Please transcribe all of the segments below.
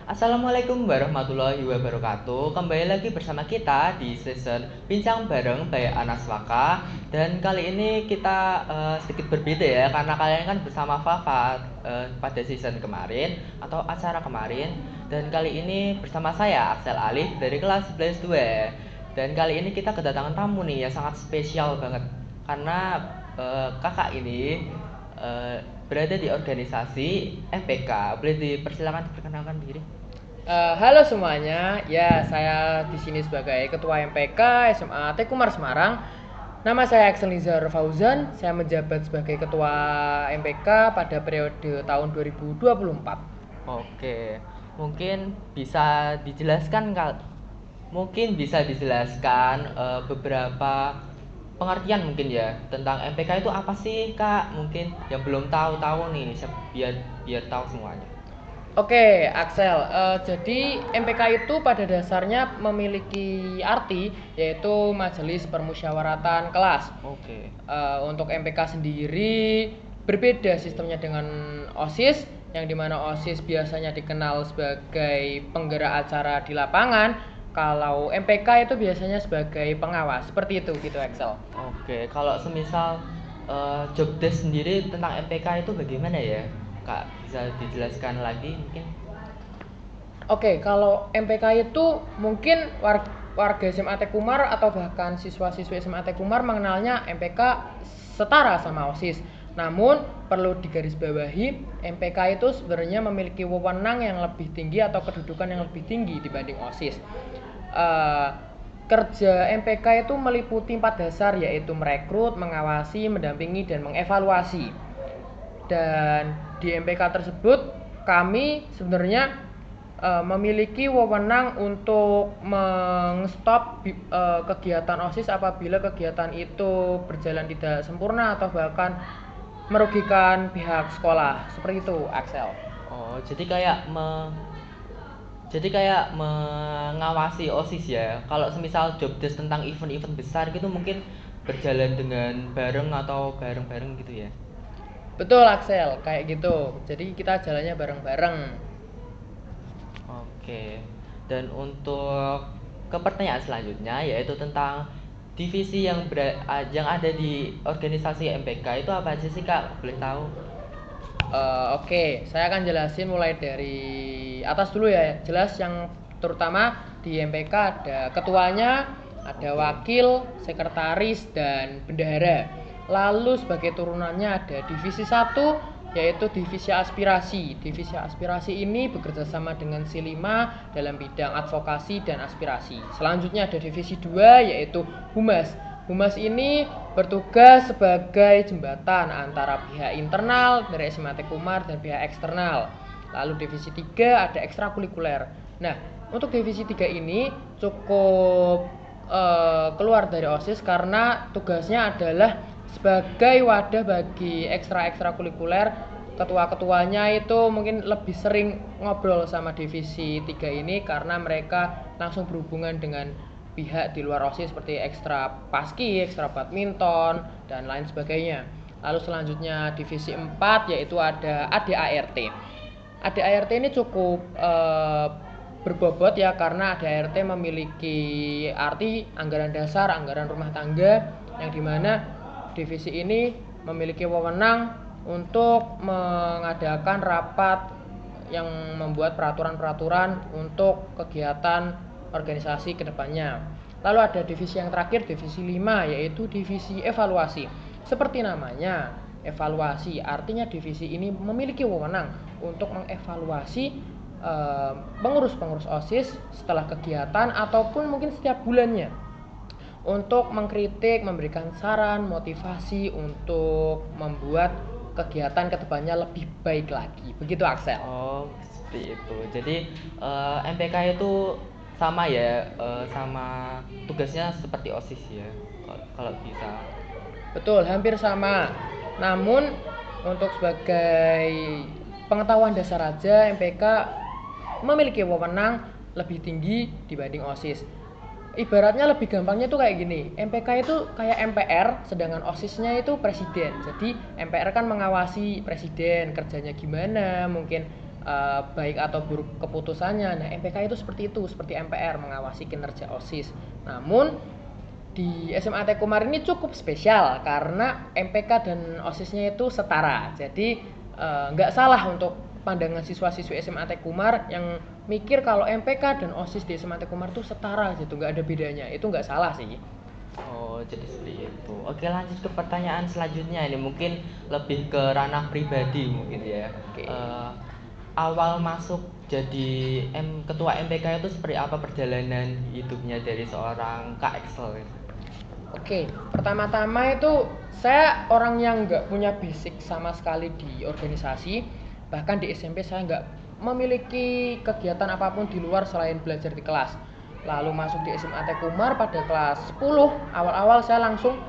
Assalamualaikum warahmatullahi wabarakatuh. Kembali lagi bersama kita di season Bincang Bareng by Anas Waka. Dan kali ini kita sedikit berbeda ya, karena kalian kan bersama Fafa pada season kemarin atau acara kemarin. Dan kali ini bersama saya Axel Alif dari kelas 11 2. Dan kali ini kita kedatangan tamu nih yang sangat spesial banget, karena kakak ini eh, berada di organisasi MPK. Boleh dipersilakan diperkenalkan diri? Halo semuanya, ya saya di sini sebagai Ketua MPK SMA Tekumar Semarang. Nama saya Axel Nizar Fauzan, saya menjabat sebagai Ketua MPK pada periode tahun 2024. Oke, mungkin bisa dijelaskan beberapa pengertian mungkin ya tentang MPK itu apa sih Kak? Mungkin yang belum tahu-tahu nih, biar biar tahu semuanya. Oke, Axel. Jadi MPK itu pada dasarnya memiliki arti yaitu Majelis Permusyawaratan Kelas. Oke. Untuk MPK sendiri berbeda sistemnya dengan OSIS, yang dimana OSIS biasanya dikenal sebagai penggerak acara di lapangan. Kalau MPK itu biasanya sebagai pengawas. Seperti itu gitu, Axel. Oke, kalau semisal job desk sendiri tentang MPK itu bagaimana ya? Kak, bisa dijelaskan lagi mungkin? Oke, kalau MPK itu mungkin warga SMA Tekumar atau bahkan siswa-siswi SMA Tekumar mengenalnya MPK setara sama OSIS. Namun perlu digarisbawahi, MPK itu sebenarnya memiliki wewenang yang lebih tinggi atau kedudukan yang lebih tinggi dibanding OSIS. Eh, Kerja MPK itu meliputi 4 dasar, yaitu merekrut, mengawasi, mendampingi, dan mengevaluasi. Dan di MPK tersebut kami sebenarnya memiliki wewenang untuk mengstop kegiatan OSIS apabila kegiatan itu berjalan tidak sempurna atau bahkan merugikan pihak sekolah. Seperti itu, Axel. Oh, jadi kayak mengawasi OSIS ya. Kalau semisal job desk tentang event-event besar gitu mungkin berjalan dengan bareng atau bareng-bareng gitu ya. Betul, Axel, kayak gitu. Jadi kita jalannya bareng-bareng. Oke. Dan untuk ke pertanyaan selanjutnya yaitu tentang divisi yang ada di organisasi MPK itu apa aja sih Kak? Boleh tahu? Oke, saya akan jelasin mulai dari atas dulu ya. Jelas yang terutama di MPK ada ketuanya, ada Oke. wakil, sekretaris, dan bendahara. Lalu sebagai turunannya ada divisi satu, yaitu divisi aspirasi. Divisi aspirasi ini bekerja sama dengan C5 dalam bidang advokasi dan aspirasi. Selanjutnya ada divisi 2, yaitu humas. Humas ini bertugas sebagai jembatan antara pihak internal dari SMA Tekumar dan pihak eksternal. Lalu divisi 3 ada ekstrakurikuler. Nah, untuk divisi 3 ini cukup keluar dari OSIS karena tugasnya adalah sebagai wadah bagi ekstrakurikuler. Ketua-ketuanya itu mungkin lebih sering ngobrol sama divisi 3 ini karena mereka langsung berhubungan dengan pihak di luar OSIS seperti ekstra paski, ekstra badminton, dan lain sebagainya. Lalu selanjutnya divisi 4 yaitu ada ADART. ADART ini cukup berbobot ya, karena ADART memiliki arti anggaran dasar, anggaran rumah tangga, yang dimana divisi ini memiliki wewenang untuk mengadakan rapat yang membuat peraturan-peraturan untuk kegiatan organisasi kedepannya. Lalu ada divisi yang terakhir, divisi 5, yaitu divisi evaluasi. Seperti namanya, evaluasi artinya divisi ini memiliki wewenang untuk mengevaluasi pengurus-pengurus OSIS setelah kegiatan ataupun mungkin setiap bulannya, untuk mengkritik, memberikan saran, motivasi untuk membuat kegiatan kedepannya lebih baik lagi. Begitu, Axel. Oh, seperti itu. Jadi MPK itu sama ya, sama tugasnya seperti OSIS ya. Kalau bisa. Betul, hampir sama. Namun untuk sebagai pengetahuan dasar aja, MPK memiliki wewenang lebih tinggi dibanding OSIS. Ibaratnya lebih gampangnya tuh kayak gini, MPK itu kayak MPR, sedangkan OSISnya itu presiden. Jadi MPR kan mengawasi presiden kerjanya gimana, mungkin baik atau buruk keputusannya. Nah, MPK itu seperti MPR mengawasi kinerja OSIS. Namun di SMA Teku Umar ini cukup spesial karena MPK dan OSISnya itu setara. Jadi nggak salah untuk pandangan siswa-siswi SMA Teku Umar yang mikir kalau MPK dan OSIS di SMA Teku Umar itu setara gitu, nggak ada bedanya. Itu nggak salah sih. Oh, jadi seperti itu. Oke, lanjut ke pertanyaan selanjutnya. Ini mungkin lebih ke ranah pribadi mungkin ya. Oke. Awal masuk jadi ketua MPK itu seperti apa perjalanan hidupnya dari seorang Kak Excel? Oke, pertama-tama itu saya orang yang nggak punya basic sama sekali di organisasi. Bahkan di SMP saya nggak memiliki kegiatan apapun di luar selain belajar di kelas. Lalu masuk di SMA Teku Umar pada kelas 10, awal-awal saya langsung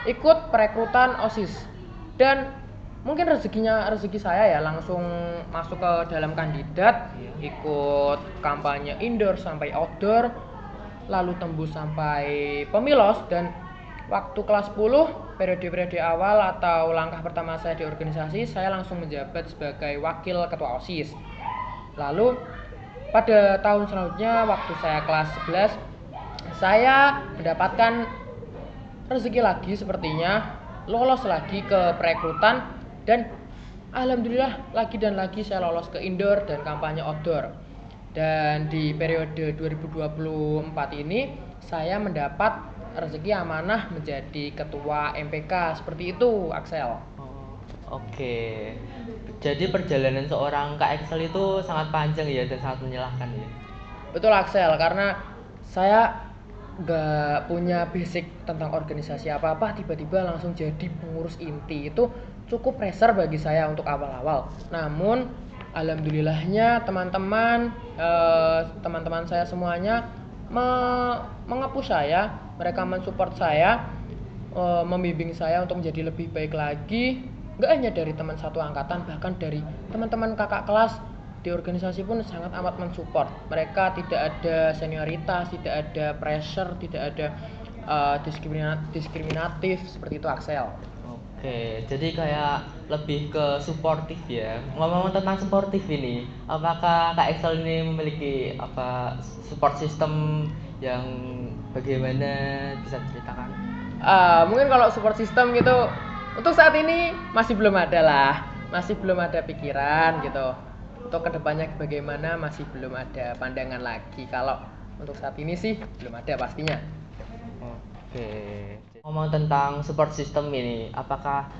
ikut perekrutan OSIS. Dan mungkin rezeki saya ya langsung masuk ke dalam kandidat, ikut kampanye indoor sampai outdoor, lalu tembus sampai pemilos. Dan waktu kelas 10 periode-periode awal atau langkah pertama saya di organisasi, saya langsung menjabat sebagai wakil ketua OSIS. Lalu pada tahun selanjutnya waktu saya kelas 11, saya mendapatkan rezeki lagi sepertinya, lolos lagi ke perekrutan, dan alhamdulillah lagi dan lagi saya lolos ke indoor dan kampanye outdoor. Dan di periode 2024 ini saya mendapat rezeki amanah menjadi ketua MPK. Seperti itu, Axel. Oke. Jadi perjalanan seorang Kak Excel itu sangat panjang ya dan sangat menyenangkan ya. Betul, Axel, karena saya nggak punya basic tentang organisasi apa-apa, tiba-tiba langsung jadi pengurus inti. Itu cukup pressure bagi saya untuk awal-awal. Namun alhamdulillahnya teman-teman saya semuanya mengepush saya, mereka mensupport saya, membimbing saya untuk menjadi lebih baik lagi. Nggak hanya dari teman satu angkatan, bahkan dari teman-teman kakak kelas di organisasi pun sangat amat mensupport. Mereka tidak ada senioritas, tidak ada pressure, tidak ada diskriminatif seperti itu, Axel. Oke, jadi kayak lebih ke suportif ya. Ngomong tentang suportif ini, apakah Kak Excel ini memiliki support system yang bagaimana, bisa diceritakan? Mungkin kalau support system gitu untuk saat ini masih belum ada lah, masih belum ada pikiran gitu. Untuk kedepannya bagaimana masih belum ada pandangan lagi. Kalau untuk saat ini sih belum ada pastinya. Oke. Ngomong tentang support system ini, apakah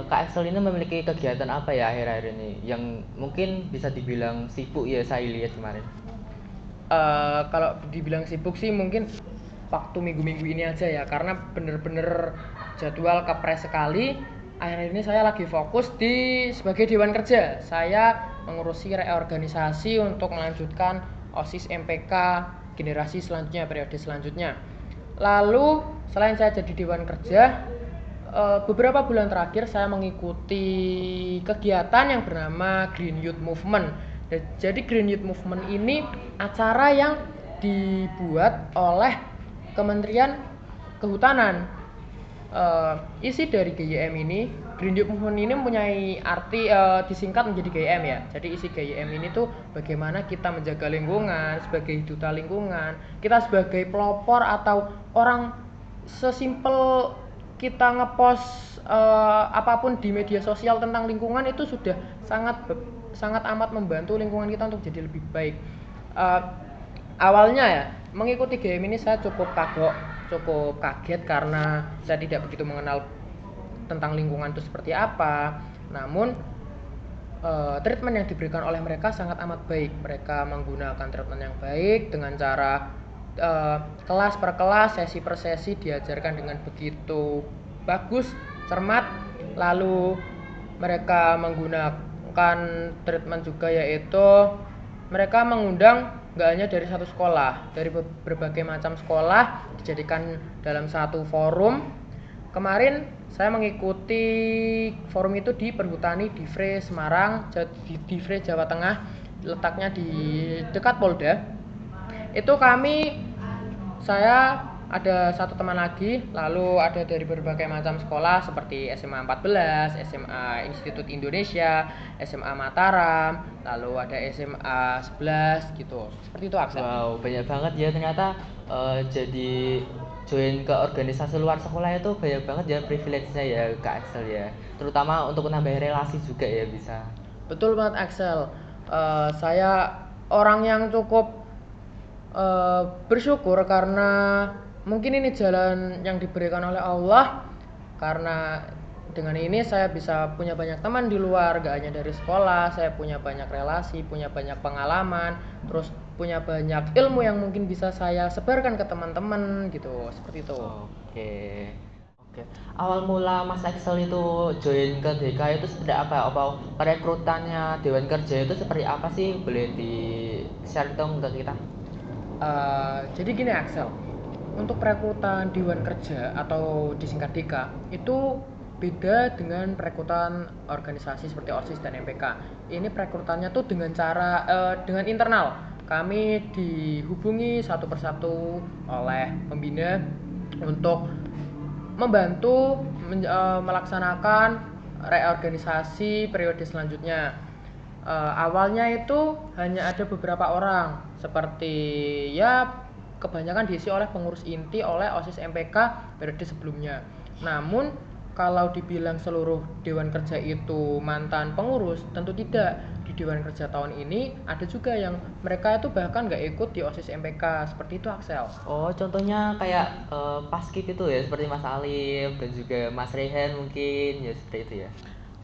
Kak Excel ini memiliki kegiatan apa ya akhir-akhir ini yang mungkin bisa dibilang sibuk ya, saya lihat kemarin? Kalau dibilang sibuk sih mungkin waktu minggu-minggu ini aja ya, karena bener-bener jadwal kepres sekali. Akhir ini saya lagi fokus sebagai Dewan Kerja. Saya mengurusi reorganisasi untuk melanjutkan OSIS MPK generasi selanjutnya, periode selanjutnya. Lalu selain saya jadi Dewan Kerja, beberapa bulan terakhir saya mengikuti kegiatan yang bernama Green Youth Movement. Jadi Green Youth Movement ini acara yang dibuat oleh Kementerian Kehutanan. Isi dari GYM ini, Green Youth Movement ini mempunyai arti disingkat menjadi GYM ya. Jadi isi GYM ini tuh bagaimana kita menjaga lingkungan sebagai duta lingkungan, kita sebagai pelopor atau orang sesimpel kita ngepost apapun di media sosial tentang lingkungan itu sudah sangat amat membantu lingkungan kita untuk jadi lebih baik. Awalnya ya mengikuti game ini saya cukup kaget karena saya tidak begitu mengenal tentang lingkungan itu seperti apa. Namun treatment yang diberikan oleh mereka sangat amat baik. Mereka menggunakan treatment yang baik dengan cara kelas per kelas, sesi per sesi diajarkan dengan begitu bagus, cermat. Lalu mereka menggunakan treatment juga, yaitu mereka mengundang nggak hanya dari satu sekolah, dari berbagai macam sekolah dijadikan dalam satu forum. Kemarin saya mengikuti forum itu di Perhutani Divre Semarang, Divre Jawa Tengah, letaknya di dekat Polda. Itu saya ada satu teman lagi, lalu ada dari berbagai macam sekolah seperti SMA 14, SMA Institut Indonesia, SMA Mataram, lalu ada SMA 11 gitu. Seperti itu Aksen. Wow, banyak banget ya ternyata jadi join ke organisasi luar sekolah itu banyak banget ya privilege-nya ya Kak Axel ya. Terutama untuk menambah relasi juga ya bisa. Betul banget Axel. Saya orang yang cukup bersyukur karena mungkin ini jalan yang diberikan oleh Allah, karena dengan ini saya bisa punya banyak teman di luar, gak hanya dari sekolah. Saya punya banyak relasi, punya banyak pengalaman, terus punya banyak ilmu yang mungkin bisa saya sebarkan ke teman-teman gitu, seperti itu. Oke. Oke. Awal mula Mas Axel itu join ke DK itu seperti apa? Apa perekrutannya Dewan Kerja itu seperti apa sih? Boleh di-share dong ke kita? Jadi gini Axel, untuk perekrutan Dewan Kerja atau disingkat DK itu beda dengan perekrutan organisasi seperti OSIS dan MPK. Ini perekrutannya tuh dengan cara dengan internal. Kami dihubungi satu persatu oleh pembina untuk membantu melaksanakan reorganisasi periode selanjutnya. Awalnya itu hanya ada beberapa orang, seperti ya kebanyakan diisi oleh pengurus inti oleh OSIS MPK periode sebelumnya. Namun kalau dibilang seluruh Dewan Kerja itu mantan pengurus, tentu tidak. Di Dewan Kerja tahun ini ada juga yang mereka itu bahkan nggak ikut di OSIS MPK, seperti itu Axel. Oh, contohnya kayak Paskib itu ya, seperti Mas Alif dan juga Mas Rehan mungkin ya seperti itu ya.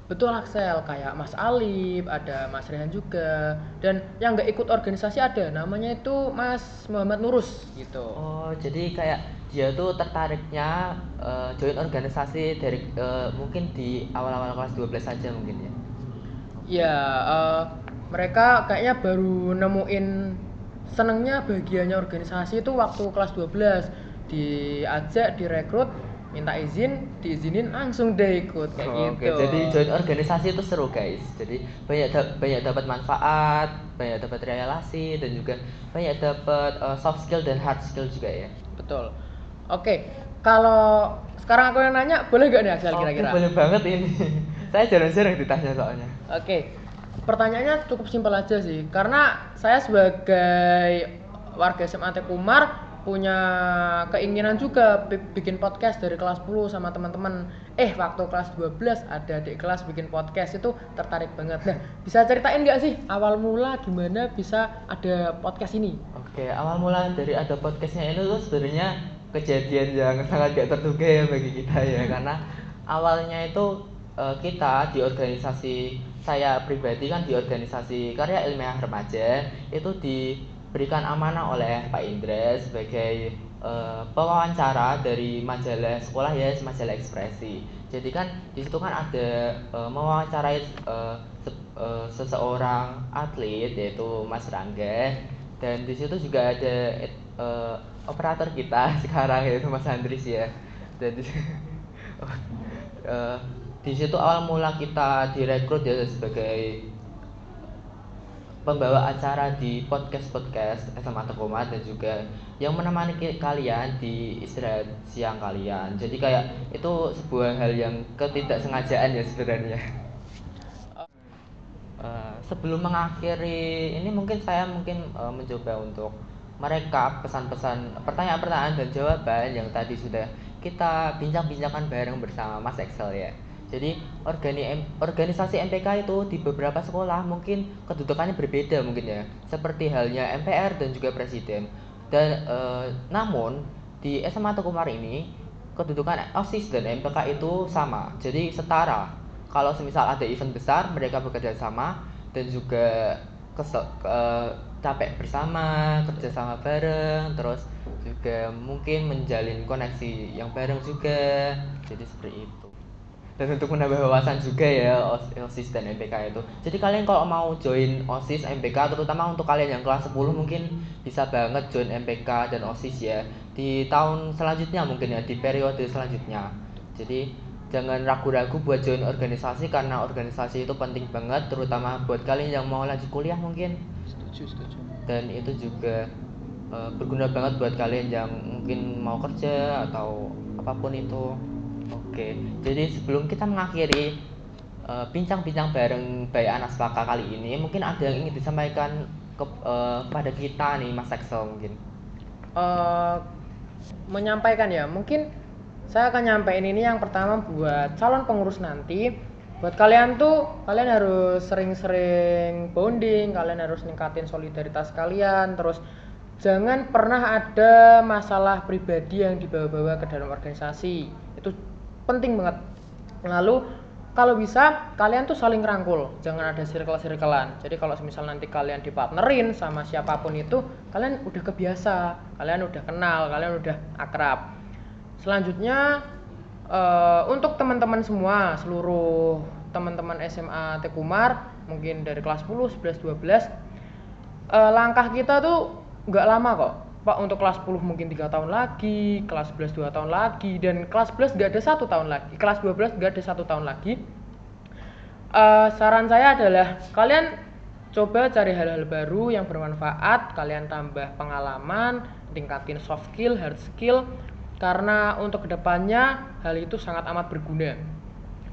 Betul Axel, kayak Mas Alif, ada Mas Rehan juga, dan yang nggak ikut organisasi ada, namanya itu Mas Muhammad Nurus gitu. Oh, jadi kayak dia tuh tertariknya join organisasi dari mungkin di awal-awal kelas 12 saja mungkin ya. Ya, mereka kayaknya baru nemuin senengnya bagiannya organisasi itu waktu kelas 12, diajak, direkrut, minta izin, diizinin langsung deh ikut kayak Oke, gitu. jadi join organisasi itu seru guys. Jadi banyak dapat manfaat, banyak dapat relasi dan juga banyak dapat soft skill dan hard skill juga ya. Betul. Oke, kalau sekarang aku yang nanya, boleh gak nih Axel Oke, kira-kira? boleh banget ini. Saya jarang-jarang ditanya soalnya. Oke, pertanyaannya cukup simpel aja sih, karena saya sebagai warga SMA Tekumar punya keinginan juga bikin podcast dari kelas 10 sama teman-teman. Waktu kelas 12 ada adik kelas bikin podcast, itu tertarik banget. Nah, bisa ceritain nggak sih awal mula gimana bisa ada podcast ini? Oke, awal mula dari ada podcastnya ini tuh sebenarnya kejadian yang sangat gak terduga ya bagi kita ya, karena awalnya itu kita di organisasi, saya pribadi kan di organisasi karya ilmiah remaja itu diberikan amanah oleh Pak Indra sebagai pewawancara dari majalah sekolah ya, majalah Ekspresi. Jadi kan di situ kan ada mewawancarai seseorang atlet yaitu Mas Rangga, dan di situ juga ada operator kita sekarang yaitu Mas Andris ya. Dan eh, di situ awal mula kita direkrut ya sebagai pembawa acara di podcast SMA Tekomat dan juga yang menemani kalian di istirahat siang kalian. Jadi kayak itu sebuah hal yang ketidaksengajaan ya sebenarnya. Sebelum mengakhiri ini mungkin saya mencoba untuk merekap pesan-pesan, pertanyaan-pertanyaan dan jawaban yang tadi sudah kita bincang-bincangkan bareng bersama Mas Excel ya. Jadi organisasi MPK itu di beberapa sekolah mungkin kedudukannya berbeda mungkin ya, seperti halnya MPR dan juga presiden. Dan namun di SMA Tekumar ini kedudukan OSIS dan MPK itu sama, jadi setara. Kalau semisal ada event besar mereka bekerja sama dan juga capek bersama, kerja sama bareng, terus juga mungkin menjalin koneksi yang bareng juga. Jadi seperti itu. Dan untuk menambah wawasan juga ya OSIS dan MPK itu. Jadi kalian kalau mau join OSIS MPK, terutama untuk kalian yang kelas 10 mungkin bisa banget join MPK dan OSIS ya di tahun selanjutnya mungkin ya, di periode selanjutnya. Jadi jangan ragu-ragu buat join organisasi karena organisasi itu penting banget, terutama buat kalian yang mau lanjut kuliah mungkin. Setuju. Dan itu juga berguna banget buat kalian yang mungkin mau kerja atau apapun itu. Oke, jadi sebelum kita mengakhiri bincang-bincang bareng by Anas Paka kali ini, mungkin ada yang ingin disampaikan kepada kita nih Mas Axel mungkin. Eh, Menyampaikan ya, mungkin saya akan nyampein ini yang pertama buat calon pengurus nanti. Buat kalian tuh, kalian harus sering-sering bonding, kalian harus ningkatin solidaritas kalian, terus jangan pernah ada masalah pribadi yang dibawa-bawa ke dalam organisasi. Itu penting banget. Lalu kalau bisa kalian tuh saling rangkul, jangan ada circle-circlean. Jadi kalau misal nanti kalian dipartnerin sama siapapun itu, kalian udah kebiasa, kalian udah kenal, kalian udah akrab. Selanjutnya untuk teman-teman semua, seluruh teman-teman SMA Tekumar, mungkin dari kelas 10, 11, 12, langkah kita tuh nggak lama kok. Pak, untuk kelas 10 mungkin 3 tahun lagi, kelas 11 2 tahun lagi, dan kelas 11 nggak ada 1 tahun lagi, kelas 12 nggak ada 1 tahun lagi. Saran saya adalah kalian coba cari hal-hal baru yang bermanfaat, kalian tambah pengalaman, tingkatin soft skill, hard skill, karena untuk kedepannya hal itu sangat amat berguna.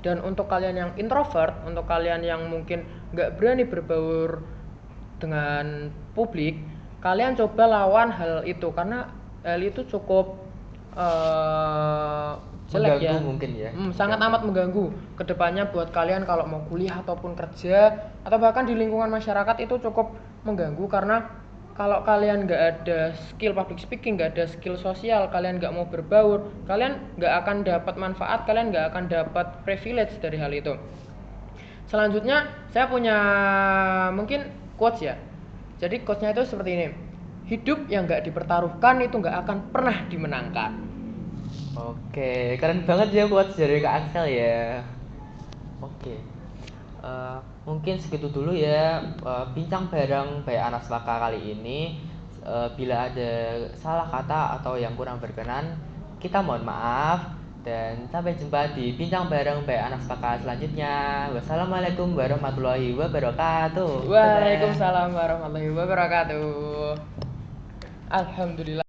Dan untuk kalian yang introvert, untuk kalian yang mungkin nggak berani berbaur dengan publik, kalian coba lawan hal itu karena hal itu cukup jelek ya. Mengganggu mungkin ya. Sangat amat mengganggu kedepannya buat kalian kalau mau kuliah ataupun kerja atau bahkan di lingkungan masyarakat. Itu cukup mengganggu karena kalau kalian nggak ada skill public speaking, nggak ada skill sosial, kalian nggak mau berbaur, kalian nggak akan dapat manfaat, kalian nggak akan dapat privilege dari hal itu. Selanjutnya saya punya mungkin quotes ya. Jadi quotesnya itu seperti ini: hidup yang nggak dipertaruhkan itu nggak akan pernah dimenangkan. Oke, keren banget ya buat dari Kak Axel ya. Oke, mungkin segitu dulu ya bincang bareng by Anas Paka kali ini. Bila ada salah kata atau yang kurang berkenan, kita mohon maaf. Dan sampai jumpa di bincang bareng by Anas Paka selanjutnya. Wassalamualaikum warahmatullahi wabarakatuh. Dadah. Waalaikumsalam warahmatullahi wabarakatuh. Alhamdulillah.